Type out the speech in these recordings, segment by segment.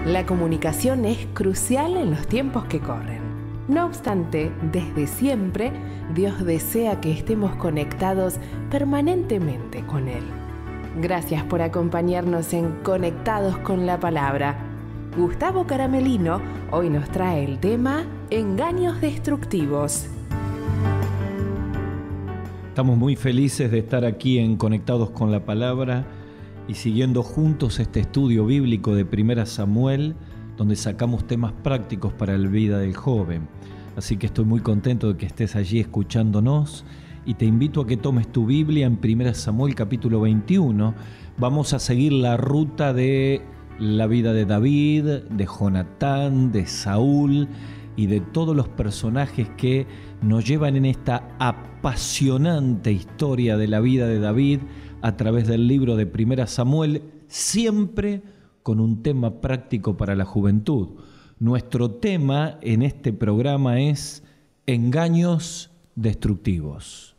La comunicación es crucial en los tiempos que corren. No obstante, desde siempre, Dios desea que estemos conectados permanentemente con Él. Gracias por acompañarnos en Conectados con la Palabra. Gustavo Caramelino hoy nos trae el tema Engaños Destructivos. Estamos muy felices de estar aquí en Conectados con la Palabra y siguiendo juntos este estudio bíblico de 1 Samuel, donde sacamos temas prácticos para la vida del joven. Así que estoy muy contento de que estés allí escuchándonos y te invito a que tomes tu Biblia en 1 Samuel capítulo 21. Vamos a seguir la ruta de la vida de David, de Jonatán, de Saúl y de todos los personajes que nos llevan en esta apasionante historia de la vida de David a través del libro de 1 Samuel, siempre con un tema práctico para la juventud. Nuestro tema en este programa es engaños destructivos.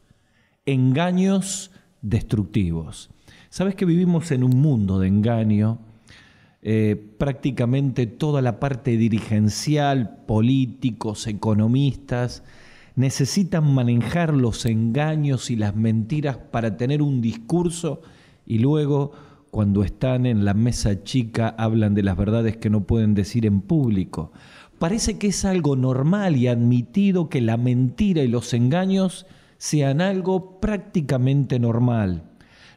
Engaños destructivos. ¿Sabes que vivimos en un mundo de engaño? Prácticamente toda la parte dirigencial, políticos, economistas, necesitan manejar los engaños y las mentiras para tener un discurso y luego, cuando están en la mesa chica, hablan de las verdades que no pueden decir en público. Parece que es algo normal y admitido que la mentira y los engaños sean algo prácticamente normal.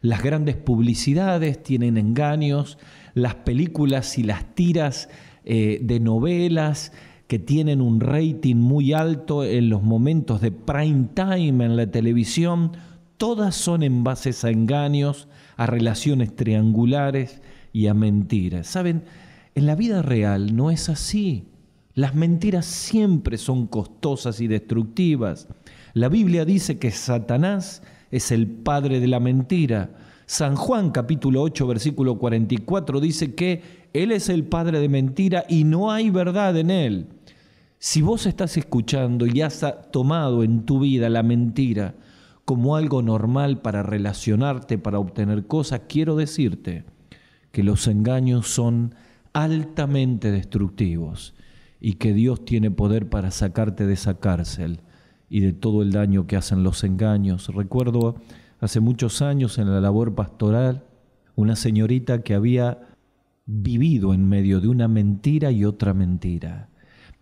Las grandes publicidades tienen engaños, las películas y las tiras de novelas que tienen un rating muy alto en los momentos de prime time en la televisión, todas son en base a engaños, a relaciones triangulares y a mentiras. ¿Saben? En la vida real no es así. Las mentiras siempre son costosas y destructivas. La Biblia dice que Satanás es el padre de la mentira. San Juan capítulo 8 versículo 44 dice que Él es el padre de mentira y no hay verdad en Él. Si vos estás escuchando y has tomado en tu vida la mentira como algo normal para relacionarte, para obtener cosas, quiero decirte que los engaños son altamente destructivos y que Dios tiene poder para sacarte de esa cárcel y de todo el daño que hacen los engaños. Recuerdo hace muchos años en la labor pastoral una señorita que había vivido en medio de una mentira y otra mentira.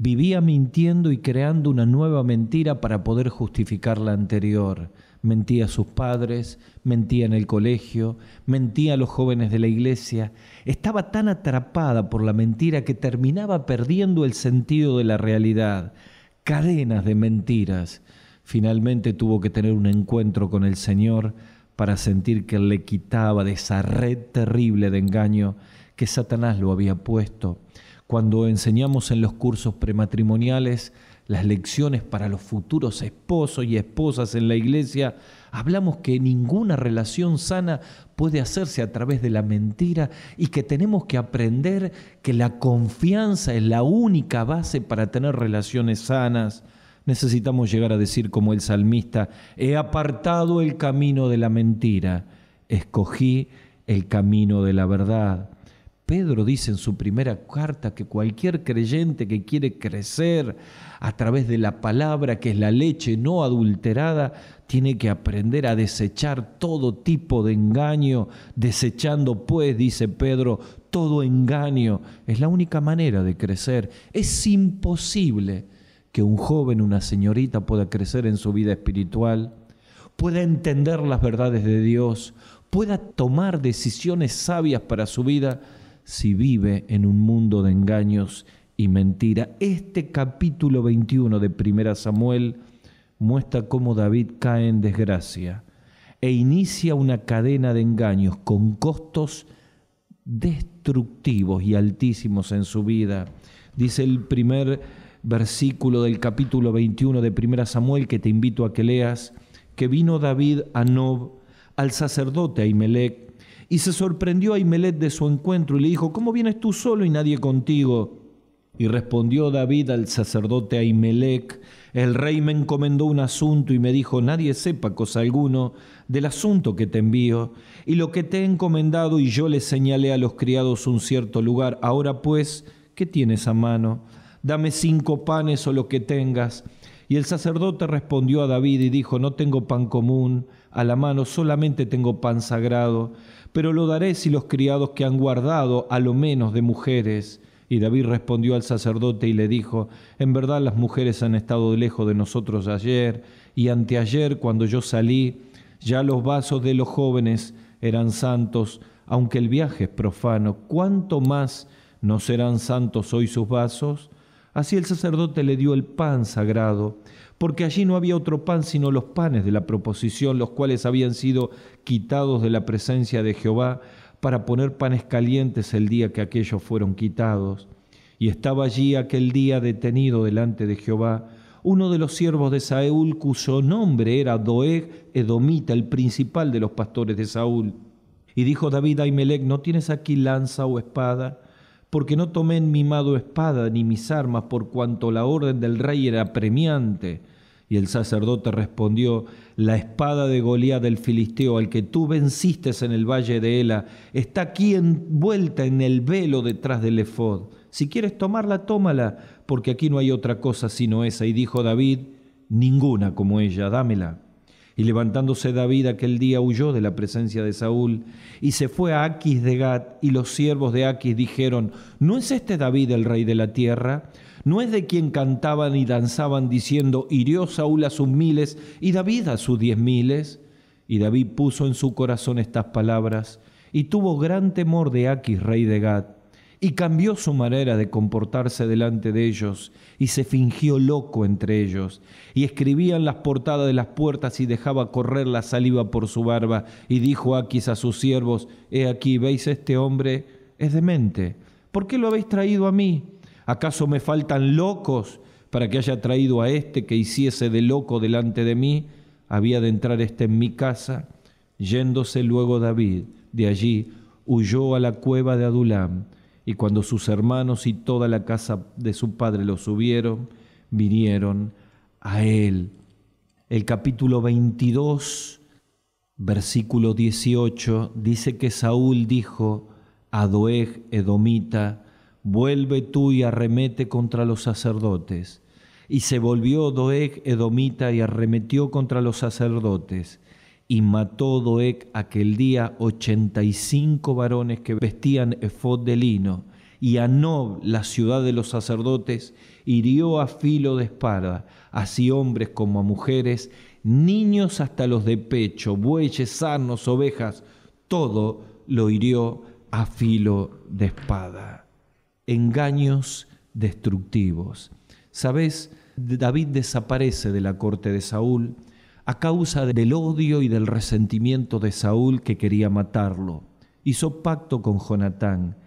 Vivía mintiendo y creando una nueva mentira para poder justificar la anterior. Mentía a sus padres, mentía en el colegio, mentía a los jóvenes de la iglesia. Estaba tan atrapada por la mentira que terminaba perdiendo el sentido de la realidad. Cadenas de mentiras. Finalmente tuvo que tener un encuentro con el Señor para sentir que Él le quitaba de esa red terrible de engaño que Satanás lo había puesto. Cuando enseñamos en los cursos prematrimoniales las lecciones para los futuros esposos y esposas en la iglesia, hablamos que ninguna relación sana puede hacerse a través de la mentira y que tenemos que aprender que la confianza es la única base para tener relaciones sanas. Necesitamos llegar a decir como el salmista: he apartado el camino de la mentira, escogí el camino de la verdad. Pedro dice en su primera carta que cualquier creyente que quiere crecer a través de la palabra, que es la leche no adulterada, tiene que aprender a desechar todo tipo de engaño, desechando pues, dice Pedro, todo engaño. Es la única manera de crecer. Es imposible que un joven, una señorita pueda crecer en su vida espiritual, pueda entender las verdades de Dios, pueda tomar decisiones sabias para su vida, si vive en un mundo de engaños y mentira. Este capítulo 21 de 1 Samuel muestra cómo David cae en desgracia e inicia una cadena de engaños con costos destructivos y altísimos en su vida. Dice el primer versículo del capítulo 21 de 1 Samuel, que te invito a que leas, que vino David a Nob, al sacerdote Ahimelech, y se sorprendió Ahimelech de su encuentro y le dijo: ¿cómo vienes tú solo y nadie contigo? Y respondió David al sacerdote Ahimelech: el rey me encomendó un asunto y me dijo: nadie sepa cosa alguno del asunto que te envío y lo que te he encomendado, y yo le señalé a los criados un cierto lugar. Ahora pues, ¿qué tienes a mano? Dame 5 panes o lo que tengas. Y el sacerdote respondió a David y dijo, no tengo pan común a la mano, solamente tengo pan sagrado, pero lo daré si los criados que han guardado, a lo menos de mujeres. Y David respondió al sacerdote y le dijo, en verdad las mujeres han estado lejos de nosotros ayer y anteayer cuando yo salí, ya los vasos de los jóvenes eran santos, aunque el viaje es profano. ¿Cuánto más no serán santos hoy sus vasos? Así el sacerdote le dio el pan sagrado, porque allí no había otro pan sino los panes de la proposición, los cuales habían sido quitados de la presencia de Jehová para poner panes calientes el día que aquellos fueron quitados. Y estaba allí aquel día detenido delante de Jehová uno de los siervos de Saúl, cuyo nombre era Doeg Edomita, el principal de los pastores de Saúl. Y dijo David a Ahimelech, ¿no tienes aquí lanza o espada? Porque no tomé en mi mano espada ni mis armas, por cuanto la orden del rey era apremiante. Y el sacerdote respondió, la espada de Goliat del filisteo, al que tú venciste en el valle de Ela, está aquí envuelta en el velo detrás del efod. Si quieres tomarla, tómala, porque aquí no hay otra cosa sino esa. Y dijo David, ninguna como ella, dámela. Y levantándose David aquel día huyó de la presencia de Saúl y se fue a Aquis de Gat, y los siervos de Aquis dijeron, ¿no es este David el rey de la tierra? ¿No es de quien cantaban y danzaban diciendo, hirió Saúl a sus 1000 y David a sus 10.000? Y David puso en su corazón estas palabras y tuvo gran temor de Aquis, rey de Gat. Y cambió su manera de comportarse delante de ellos, y se fingió loco entre ellos, y escribía en las portadas de las puertas y dejaba correr la saliva por su barba. Y dijo Aquis a sus siervos, he aquí, ¿veis este hombre? Es demente. ¿Por qué lo habéis traído a mí? ¿Acaso me faltan locos para que haya traído a este que hiciese de loco delante de mí? Había de entrar este en mi casa. Yéndose luego David de allí, huyó a la cueva de Adulam. Y cuando sus hermanos y toda la casa de su padre lo subieron, vinieron a él. El capítulo 22, versículo 18, dice que Saúl dijo a Doeg Edomita, vuelve tú y arremete contra los sacerdotes. Y se volvió Doeg Edomita y arremetió contra los sacerdotes. Y mató Doeg aquel día 85 varones que vestían efod de lino. Y a Nob, la ciudad de los sacerdotes, hirió a filo de espada, así hombres como a mujeres, niños hasta los de pecho, bueyes, asnos, ovejas, todo lo hirió a filo de espada. Engaños destructivos. ¿Sabes? David desaparece de la corte de Saúl a causa del odio y del resentimiento de Saúl, que quería matarlo. Hizo pacto con Jonatán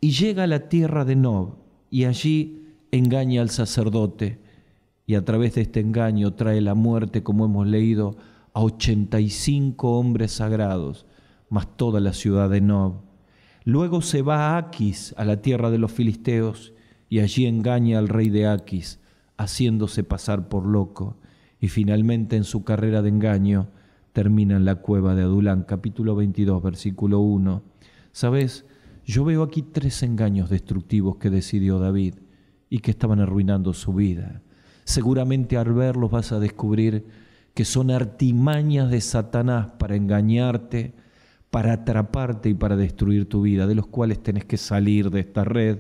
y llega a la tierra de Nob, y allí engaña al sacerdote, y a través de este engaño trae la muerte, como hemos leído, a 85 hombres sagrados, más toda la ciudad de Nob. Luego se va a Aquis, a la tierra de los filisteos, y allí engaña al rey de Aquis, haciéndose pasar por loco. Y finalmente en su carrera de engaño termina en la cueva de Adulam. Capítulo 22, versículo 1. ¿Sabes? Yo veo aquí 3 engaños destructivos que decidió David y que estaban arruinando su vida. Seguramente al verlos vas a descubrir que son artimañas de Satanás para engañarte, para atraparte y para destruir tu vida, de los cuales tenés que salir de esta red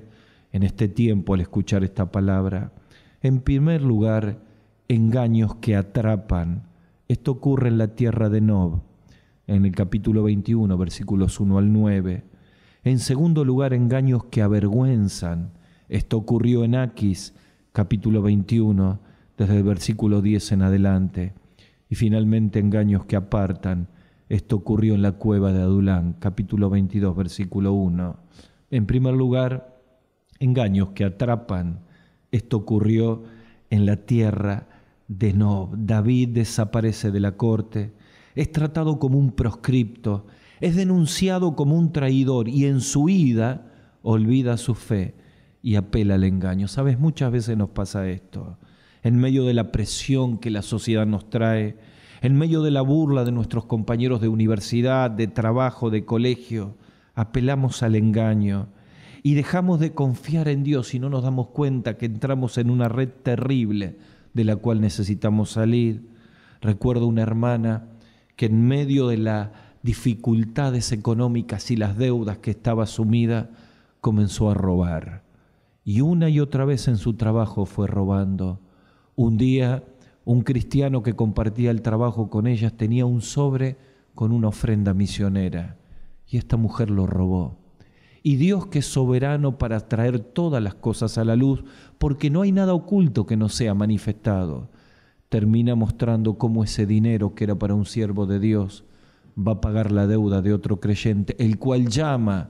en este tiempo al escuchar esta palabra. En primer lugar, engaños que atrapan. Esto ocurre en la tierra de Nob, en el capítulo 21, versículos 1 al 9. En segundo lugar, engaños que avergüenzan. Esto ocurrió en Aquis, capítulo 21, desde el versículo 10 en adelante. Y finalmente, engaños que apartan. Esto ocurrió en la cueva de Adulam, capítulo 22, versículo 1. En primer lugar, engaños que atrapan. Esto ocurrió en la tierra de Nob. David desaparece de la corte, es tratado como un proscripto, es denunciado como un traidor y en su huida olvida su fe y apela al engaño. ¿Sabes? Muchas veces nos pasa esto. En medio de la presión que la sociedad nos trae, en medio de la burla de nuestros compañeros de universidad, de trabajo, de colegio, apelamos al engaño y dejamos de confiar en Dios y no nos damos cuenta que entramos en una red terrible de la cual necesitamos salir. Recuerdo una hermana que en medio de las dificultades económicas y las deudas que estaba sumida, comenzó a robar. Y una y otra vez en su trabajo fue robando. Un día, un cristiano que compartía el trabajo con ellas tenía un sobre con una ofrenda misionera y esta mujer lo robó. Y Dios, que es soberano para traer todas las cosas a la luz, porque no hay nada oculto que no sea manifestado, termina mostrando cómo ese dinero que era para un siervo de Dios va a pagar la deuda de otro creyente, el cual llama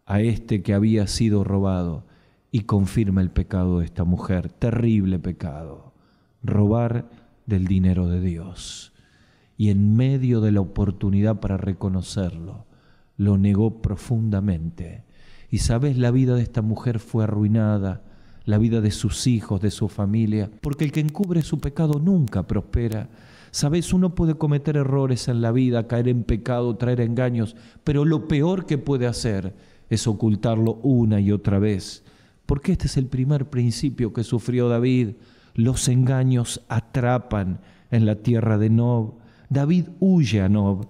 a este que había sido robado y confirma el pecado de esta mujer, terrible pecado, robar del dinero de Dios. Y en medio de la oportunidad para reconocerlo, lo negó profundamente. Y sabes, la vida de esta mujer fue arruinada, la vida de sus hijos, de su familia, porque el que encubre su pecado nunca prospera. Sabes, uno puede cometer errores en la vida, caer en pecado, traer engaños, pero lo peor que puede hacer es ocultarlo una y otra vez, porque este es el primer principio que sufrió David. Los engaños atrapan en la tierra de Nob. David huye a Nob,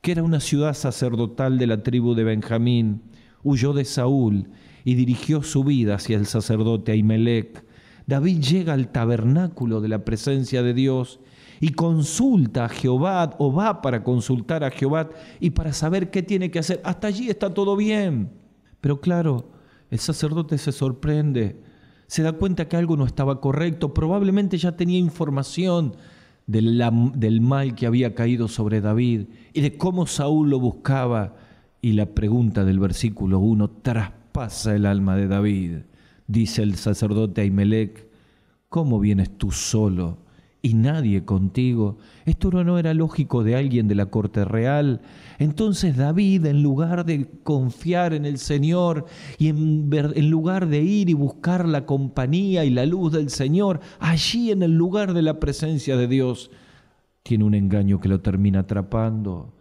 que era una ciudad sacerdotal de la tribu de Benjamín. Huyó de Saúl y dirigió su vida hacia el sacerdote Ahimelech. David llega al tabernáculo de la presencia de Dios y consulta a Jehová, o va para consultar a Jehová y para saber qué tiene que hacer. Hasta allí está todo bien. Pero claro, el sacerdote se sorprende, se da cuenta que algo no estaba correcto, probablemente ya tenía información del mal que había caído sobre David y de cómo Saúl lo buscaba. Y la pregunta del versículo 1 traspasa el alma de David. Dice el sacerdote Ahimelech: ¿cómo vienes tú solo y nadie contigo? Esto no era lógico de alguien de la corte real. Entonces David, en lugar de confiar en el Señor y en lugar de ir y buscar la compañía y la luz del Señor, allí en el lugar de la presencia de Dios, tiene un engaño que lo termina atrapando.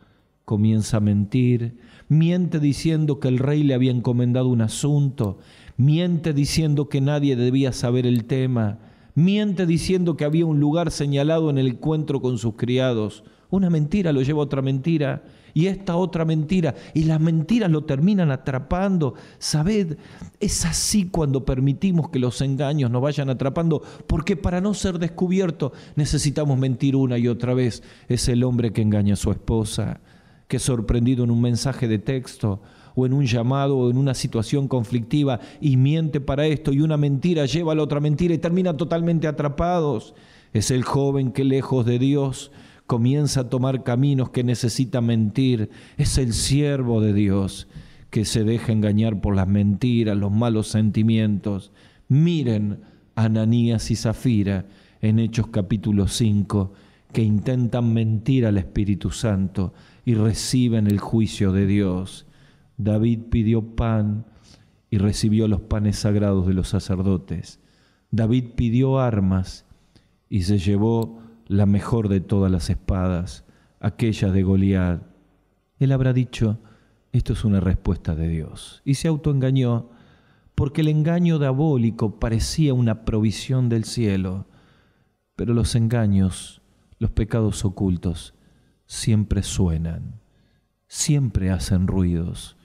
Comienza a mentir, miente diciendo que el rey le había encomendado un asunto, miente diciendo que nadie debía saber el tema, miente diciendo que había un lugar señalado en el encuentro con sus criados. Una mentira lo lleva a otra mentira y esta otra mentira, y las mentiras lo terminan atrapando. Sabed, es así cuando permitimos que los engaños nos vayan atrapando, porque para no ser descubierto necesitamos mentir una y otra vez. Es el hombre que engaña a su esposa, que es sorprendido en un mensaje de texto o en un llamado o en una situación conflictiva y miente para esto, y una mentira lleva a la otra mentira y terminan totalmente atrapados. Es el joven que, lejos de Dios, comienza a tomar caminos que necesita mentir. Es el siervo de Dios que se deja engañar por las mentiras, los malos sentimientos. Miren a Ananías y Zafira en Hechos capítulo 5, que intentan mentir al Espíritu Santo y reciben el juicio de Dios. David pidió pan y recibió los panes sagrados de los sacerdotes. David pidió armas y se llevó la mejor de todas las espadas, aquella de Goliat. Él habrá dicho: esto es una respuesta de Dios. Y se autoengañó, porque el engaño diabólico parecía una provisión del cielo. Pero los engaños, los pecados ocultos, siempre suenan, siempre hacen ruidos,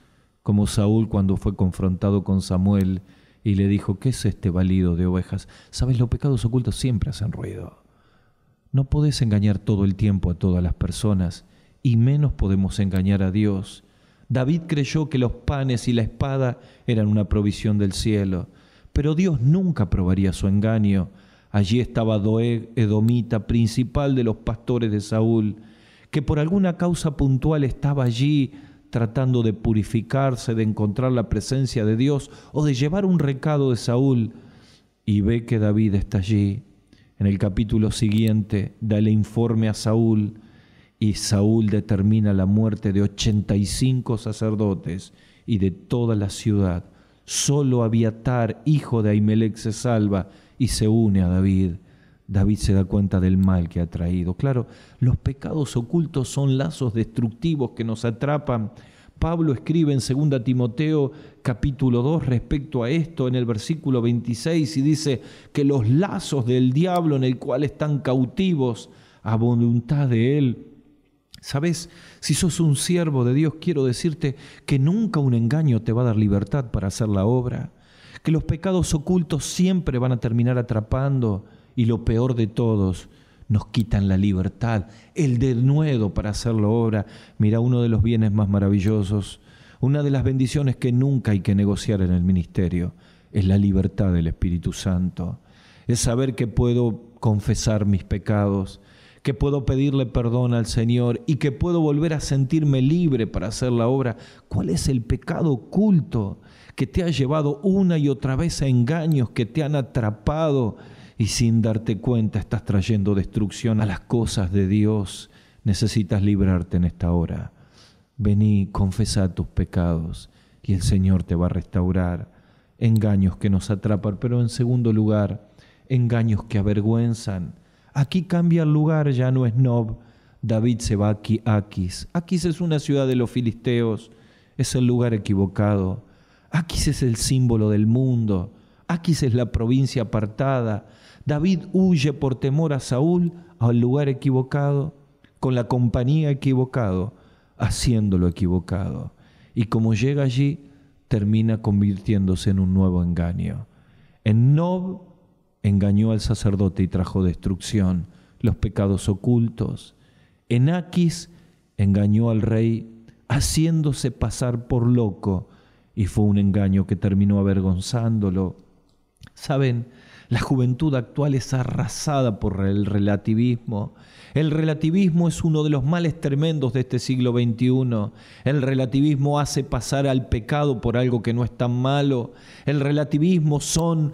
como Saúl cuando fue confrontado con Samuel y le dijo: ¿qué es este balido de ovejas? Sabes, los pecados ocultos siempre hacen ruido. No podés engañar todo el tiempo a todas las personas, y menos podemos engañar a Dios. David creyó que los panes y la espada eran una provisión del cielo, pero Dios nunca probaría su engaño. Allí estaba Doeg, edomita, principal de los pastores de Saúl, que por alguna causa puntual estaba allí tratando de purificarse, de encontrar la presencia de Dios o de llevar un recado de Saúl, y ve que David está allí. En el capítulo siguiente da el informe a Saúl, y Saúl determina la muerte de 85 sacerdotes y de toda la ciudad. Solo Abiatar, hijo de Ahimelech, se salva y se une a David. David se da cuenta del mal que ha traído. Claro, los pecados ocultos son lazos destructivos que nos atrapan Pablo escribe en 2 Timoteo capítulo 2 respecto a esto en el versículo 26 y dice que los lazos del diablo en el cual están cautivos a voluntad de él. ¿Sabes? Si sos un siervo de Dios, quiero decirte que nunca un engaño te va a dar libertad para hacer la obra, que los pecados ocultos siempre van a terminar atrapando y lo peor de todos, nos quitan la libertad, el denuedo para hacer la obra. Mira, uno de los bienes más maravillosos, una de las bendiciones que nunca hay que negociar en el ministerio, es la libertad del Espíritu Santo. Es saber que puedo confesar mis pecados, que puedo pedirle perdón al Señor y que puedo volver a sentirme libre para hacer la obra. ¿Cuál es el pecado oculto que te ha llevado una y otra vez a engaños que te han atrapado y sin darte cuenta estás trayendo destrucción a las cosas de Dios? Necesitas librarte en esta hora. Vení, confesa tus pecados y el Señor te va a restaurar. Engaños que nos atrapan, pero en segundo lugar, engaños que avergüenzan. Aquí cambia el lugar, ya no es Nob. David se va a Aquis. Aquis es una ciudad de los filisteos, es el lugar equivocado. Aquis es el símbolo del mundo. Aquis es la provincia apartada. David huye por temor a Saúl al lugar equivocado, con la compañía equivocado, haciendo lo equivocado. Y como llega allí, termina convirtiéndose en un nuevo engaño. En Nob engañó al sacerdote y trajo destrucción, los pecados ocultos. En Aquis engañó al rey haciéndose pasar por loco y fue un engaño que terminó avergonzándolo. ¿Saben? La juventud actual es arrasada por el relativismo. El relativismo es uno de los males tremendos de este siglo XXI. El relativismo hace pasar al pecado por algo que no es tan malo. El relativismo son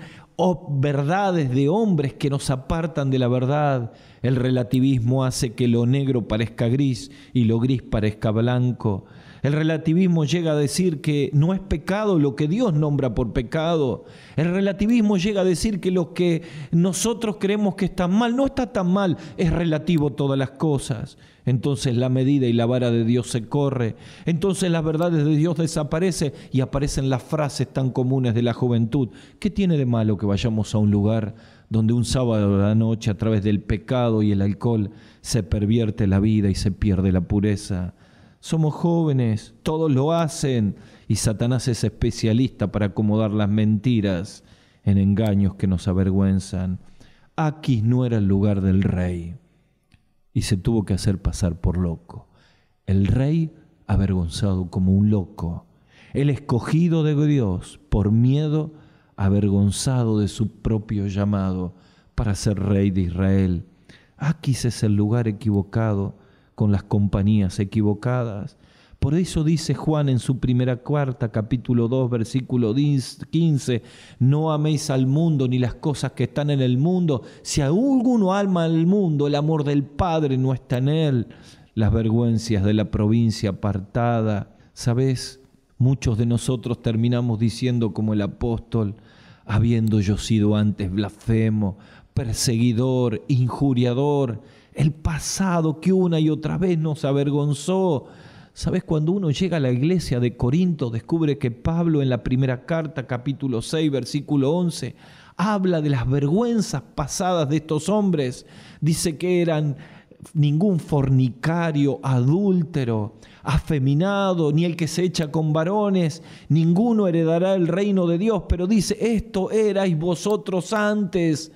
verdades de hombres que nos apartan de la verdad. El relativismo hace que lo negro parezca gris y lo gris parezca blanco. El relativismo llega a decir que no es pecado lo que Dios nombra por pecado. El relativismo llega a decir que lo que nosotros creemos que está mal no está tan mal, es relativo todas las cosas. Entonces la medida y la vara de Dios se corre. Entonces las verdades de Dios desaparecen y aparecen las frases tan comunes de la juventud. ¿Qué tiene de malo que vayamos a un lugar donde un sábado a la noche a través del pecado y el alcohol se pervierte la vida y se pierde la pureza? Somos jóvenes, todos lo hacen y Satanás es especialista para acomodar las mentiras en engaños que nos avergüenzan. Aquis no era el lugar del rey y se tuvo que hacer pasar por loco. El rey avergonzado como un loco, el escogido de Dios por miedo, avergonzado de su propio llamado para ser rey de Israel. Aquis es el lugar equivocado, con las compañías equivocadas. Por eso dice Juan en su primera carta, capítulo 2, versículo 15, no améis al mundo ni las cosas que están en el mundo. Si alguno ama al mundo, el amor del Padre no está en él. Las vergüenzas de la provincia apartada. ¿Sabes? Muchos de nosotros terminamos diciendo como el apóstol, habiendo yo sido antes blasfemo, perseguidor, injuriador, el pasado que una y otra vez nos avergonzó. ¿Sabes? Cuando uno llega a la iglesia de Corinto, descubre que Pablo en la primera carta, capítulo 6, versículo 11, habla de las vergüenzas pasadas de estos hombres. Dice que eran ningún fornicario, adúltero, afeminado, ni el que se echa con varones, ninguno heredará el reino de Dios. Pero dice, esto erais vosotros antes,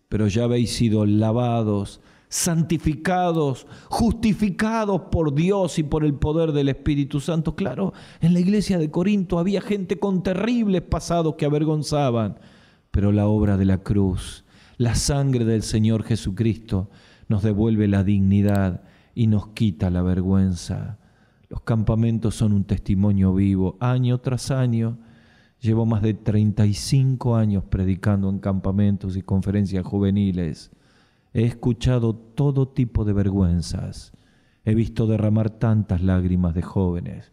pero ya habéis sido lavados, santificados, justificados por Dios y por el poder del Espíritu Santo. Claro, en la iglesia de Corinto había gente con terribles pasados que avergonzaban, pero la obra de la cruz, la sangre del Señor Jesucristo, nos devuelve la dignidad y nos quita la vergüenza. Los campamentos son un testimonio vivo, año tras año. Llevo más de 35 años predicando en campamentos y conferencias juveniles. He escuchado todo tipo de vergüenzas. He visto derramar tantas lágrimas de jóvenes,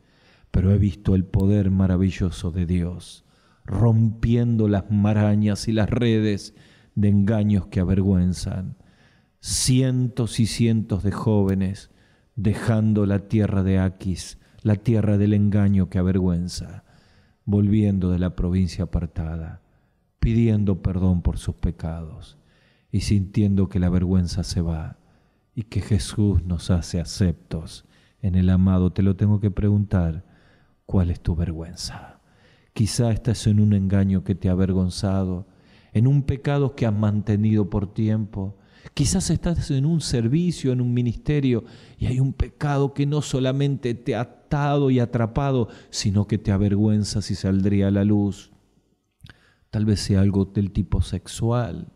pero he visto el poder maravilloso de Dios, rompiendo las marañas y las redes de engaños que avergüenzan. Cientos y cientos de jóvenes dejando la tierra de Aquis, la tierra del engaño que avergüenza, volviendo de la provincia apartada, pidiendo perdón por sus pecados y sintiendo que la vergüenza se va y que Jesús nos hace aceptos en el amado. Te lo tengo que preguntar, ¿cuál es tu vergüenza? Quizá estás en un engaño que te ha avergonzado, en un pecado que has mantenido por tiempo. Quizás estás en un servicio, en un ministerio, y hay un pecado que no solamente te ha atado y atrapado, sino que te avergüenza si saldría a la luz. Tal vez sea algo del tipo sexual,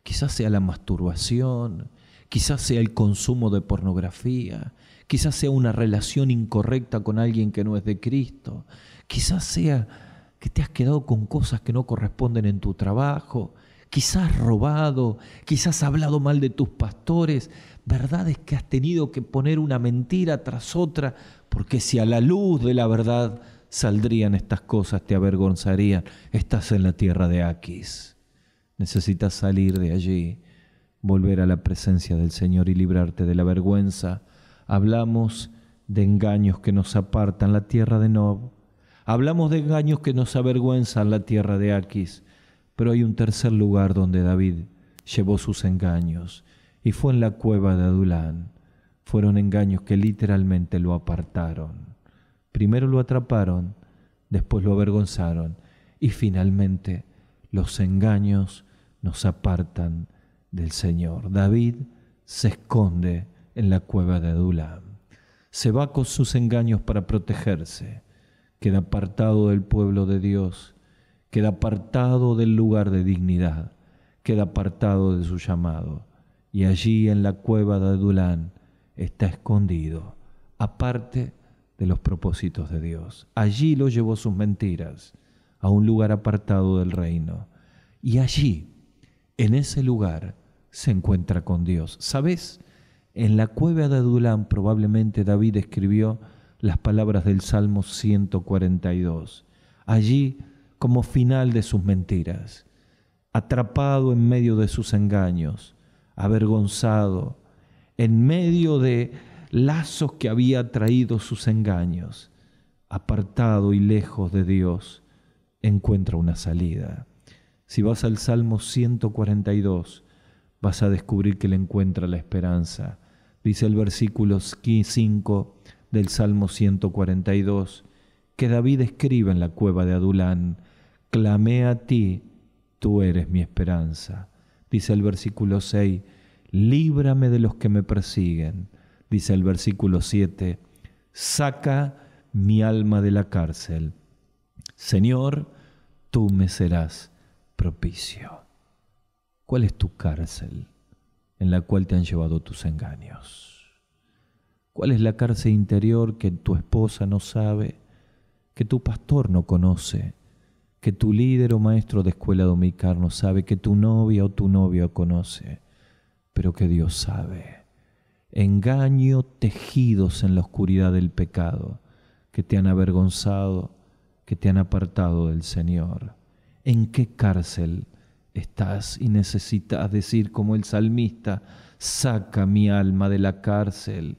quizás sea la masturbación, quizás sea el consumo de pornografía, quizás sea una relación incorrecta con alguien que no es de Cristo, quizás sea que te has quedado con cosas que no corresponden en tu trabajo, quizás has robado, quizás has hablado mal de tus pastores. Verdad es que has tenido que poner una mentira tras otra, porque si a la luz de la verdad saldrían estas cosas, te avergonzarían. Estás en la tierra de Aquis. Necesitas salir de allí, volver a la presencia del Señor y librarte de la vergüenza. Hablamos de engaños que nos apartan, la tierra de Nob. Hablamos de engaños que nos avergüenzan, la tierra de Aquis. Pero hay un tercer lugar donde David llevó sus engaños, y fue en la cueva de Adulán. Fueron engaños que literalmente lo apartaron. Primero lo atraparon, después lo avergonzaron, y finalmente los engaños nos apartan del Señor. David se esconde en la cueva de Adulán. Se va con sus engaños para protegerse. Queda apartado del pueblo de Dios, queda apartado del lugar de dignidad, queda apartado de su llamado. Y allí en la cueva de Adulán está escondido, aparte de los propósitos de Dios. Allí lo llevó sus mentiras, a un lugar apartado del reino. Y allí, en ese lugar, se encuentra con Dios. ¿Sabes? En la cueva de Adulán probablemente David escribió las palabras del Salmo 142. Allí, como final de sus mentiras, atrapado en medio de sus engaños, avergonzado, en medio de lazos que había traído sus engaños, apartado y lejos de Dios, encuentra una salida. Si vas al Salmo 142, vas a descubrir que le encuentra la esperanza. Dice el versículo 5 del Salmo 142, que David escribe en la cueva de Adulán: clamé a ti, tú eres mi esperanza. Dice el versículo 6, líbrame de los que me persiguen. Dice el versículo 7, saca mi alma de la cárcel. Señor, tú me serás propicio. ¿Cuál es tu cárcel en la cual te han llevado tus engaños? ¿Cuál es la cárcel interior que tu esposa no sabe, que tu pastor no conoce, que tu líder o maestro de escuela dominical no sabe, que tu novia o tu novio conoce, pero que Dios sabe? Engaño tejidos en la oscuridad del pecado, que te han avergonzado, que te han apartado del Señor. ¿En qué cárcel estás? Y necesitas decir como el salmista: saca mi alma de la cárcel.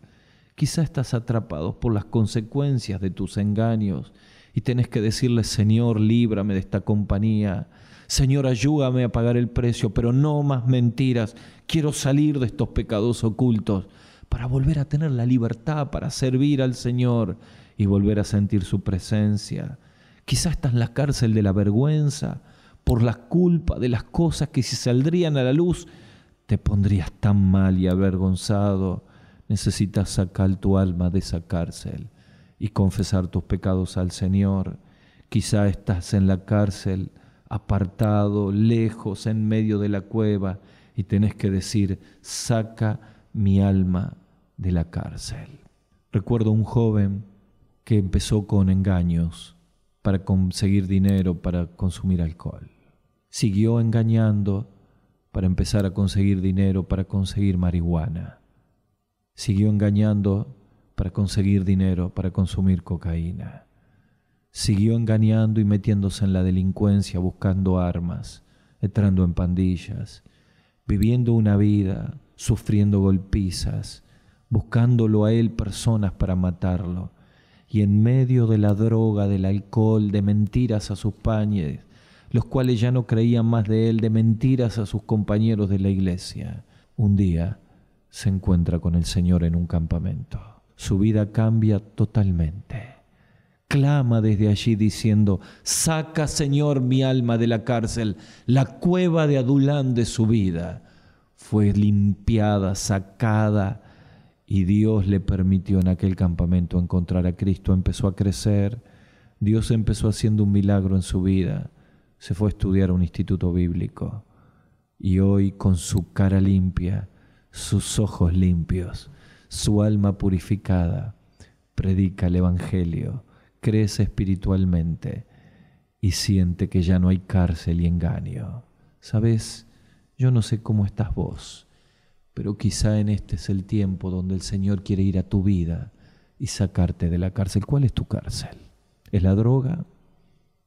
Quizá estás atrapado por las consecuencias de tus engaños y tenés que decirle: Señor, líbrame de esta compañía. Señor, ayúdame a pagar el precio, pero no más mentiras. Quiero salir de estos pecados ocultos para volver a tener la libertad para servir al Señor y volver a sentir su presencia. Quizá estás en la cárcel de la vergüenza por la culpa de las cosas que si saldrían a la luz te pondrías tan mal y avergonzado. Necesitas sacar tu alma de esa cárcel y confesar tus pecados al Señor. Quizá estás en la cárcel, apartado, lejos, en medio de la cueva, y tenés que decir: saca mi alma de la cárcel. Recuerdo un joven que empezó con engaños para conseguir dinero, para consumir alcohol. Siguió engañando para empezar a conseguir dinero, para conseguir marihuana. Siguió engañando para conseguir dinero, para consumir cocaína. Siguió engañando y metiéndose en la delincuencia, buscando armas, entrando en pandillas, viviendo una vida, sufriendo golpizas, buscándolo a él personas para matarlo. y en medio de la droga, del alcohol, de mentiras a sus padres, los cuales ya no creían más de él, de mentiras a sus compañeros de la iglesia, un día se encuentra con el Señor en un campamento. Su vida cambia totalmente. Clama desde allí diciendo: saca, Señor, mi alma de la cárcel. La cueva de Adulán de su vida fue limpiada, sacada, y Dios le permitió en aquel campamento encontrar a Cristo. Empezó a crecer, Dios empezó haciendo un milagro en su vida. Se fue a estudiar a un instituto bíblico y hoy, con su cara limpia, sus ojos limpios, su alma purificada, predica el Evangelio, crece espiritualmente y siente que ya no hay cárcel y engaño. ¿Sabes? Yo no sé cómo estás vos, pero quizá en este es el tiempo donde el Señor quiere ir a tu vida y sacarte de la cárcel. ¿Cuál es tu cárcel? ¿Es la droga?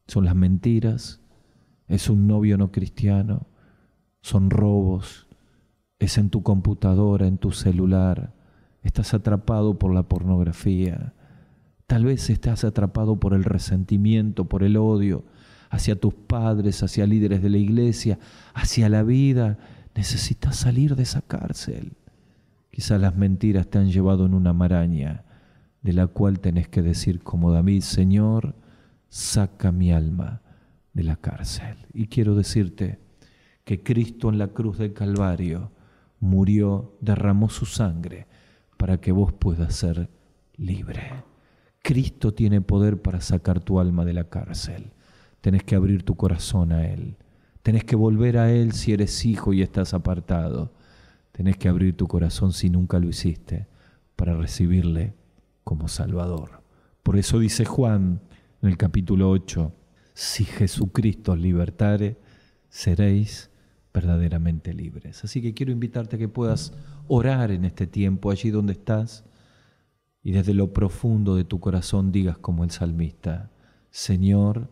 ¿Son las mentiras? ¿Es un novio no cristiano? ¿Son robos? ¿Es en tu computadora, en tu celular? ¿Estás atrapado por la pornografía? Tal vez estás atrapado por el resentimiento, por el odio hacia tus padres, hacia líderes de la iglesia, hacia la vida. Necesitas salir de esa cárcel. Quizás las mentiras te han llevado en una maraña de la cual tenés que decir como David: Señor, saca mi alma de la cárcel. Y quiero decirte que Cristo en la cruz del Calvario murió, derramó su sangre para que vos puedas ser libre. Cristo tiene poder para sacar tu alma de la cárcel. Tenés que abrir tu corazón a Él. Tenés que volver a Él si eres hijo y estás apartado. Tenés que abrir tu corazón si nunca lo hiciste para recibirle como Salvador. Por eso dice Juan en el capítulo 8, si Jesucristo os libertare, seréis verdaderamente libres. Así que quiero invitarte a que puedas orar en este tiempo, allí donde estás, y desde lo profundo de tu corazón digas como el salmista: Señor,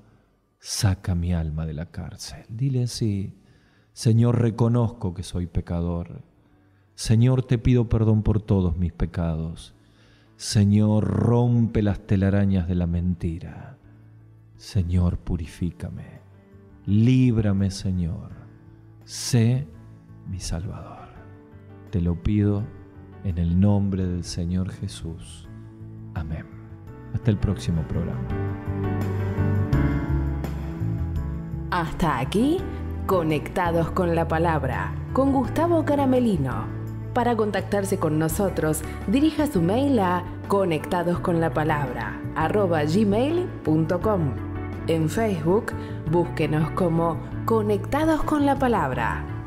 saca mi alma de la cárcel. Dile así: Señor, reconozco que soy pecador. Señor, te pido perdón por todos mis pecados. Señor, rompe las telarañas de la mentira. Señor, purifícame. Líbrame, Señor. Sé mi Salvador. Te lo pido en el nombre del Señor Jesús. Amén. Hasta el próximo programa. Hasta aquí, Conectados con la Palabra, con Gustavo Caramelino. Para contactarse con nosotros, dirija su mail a conectadosconlapalabra@gmail.com. En Facebook, búsquenos como Conectados con la Palabra.